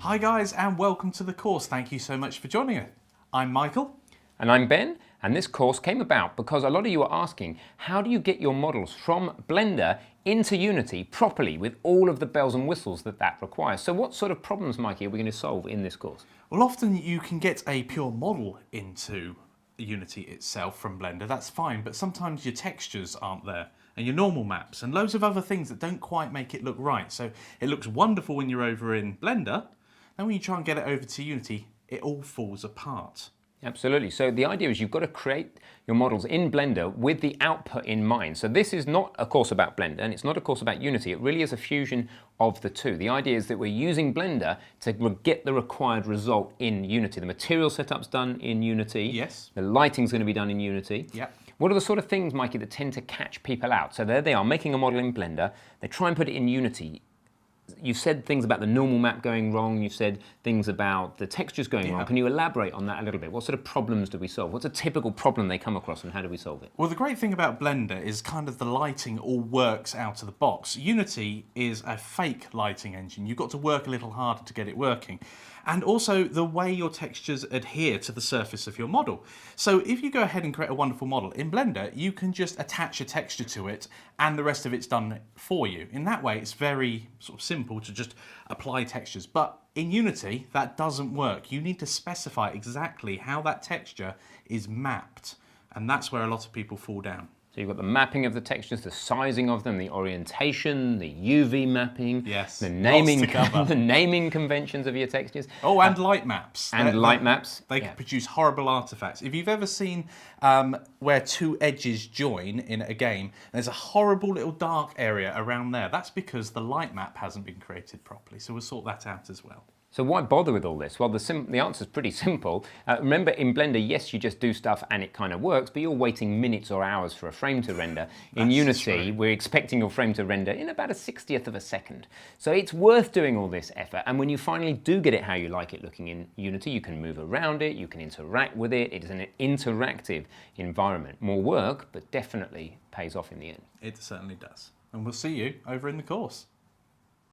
Hi guys, and welcome to the course. Thank you so much for joining us. I'm Michael. And I'm Ben, and this course came about because a lot of you are asking, how do you get your models from Blender into Unity properly with all of the bells and whistles that requires? So what sort of problems, Mikey, are we going to solve in this course? Well, often you can get a pure model into Unity itself from Blender, that's fine, but sometimes your textures aren't there, and your normal maps, and loads of other things that don't quite make it look right. So it looks wonderful when you're over in Blender, then when you try and get it over to Unity, it all falls apart. Absolutely. So the idea is you've got to create your models in Blender with the output in mind. So this is not a course about Blender, and it's not a course about Unity. It really is a fusion of the two. The idea is that we're using Blender to get the required result in Unity. The material setup's done in Unity. Yes. The lighting's going to be done in Unity. Yep. What are the sort of things, Mikey, that tend to catch people out? So there they are, making a model in Blender. They try and put it in Unity. You've said things about the normal map going wrong, you've said things about the textures going wrong. Can you elaborate on that a little bit? What sort of problems do we solve? What's a typical problem they come across and how do we solve it? Well, the great thing about Blender is kind of the lighting all works out of the box. Unity is a fake lighting engine. You've got to work a little harder to get it working. And also the way your textures adhere to the surface of your model. So if you go ahead and create a wonderful model in Blender, you can just attach a texture to it and the rest of it's done for you. In that way, it's very sort of simple to just apply textures. But in Unity, that doesn't work. You need to specify exactly how that texture is mapped. And that's where a lot of people fall down. So you've got the mapping of the textures, the sizing of them, the orientation, the UV mapping, yes, the naming conventions of your textures. Oh, and light maps. And light maps. They can produce horrible artifacts. If you've ever seen where two edges join in a game, there's a horrible little dark area around there. That's because the light map hasn't been created properly. So we'll sort that out as well. So why bother with all this? Well, the answer is pretty simple. Remember, in Blender, yes, you just do stuff and it kind of works, but you're waiting minutes or hours for a frame to render. In Unity, we're expecting your frame to render in about a 60th of a second. So it's worth doing all this effort. And when you finally do get it how you like it looking in Unity, you can move around it, you can interact with it. It is an interactive environment. More work, but definitely pays off in the end. It certainly does. And we'll see you over in the course.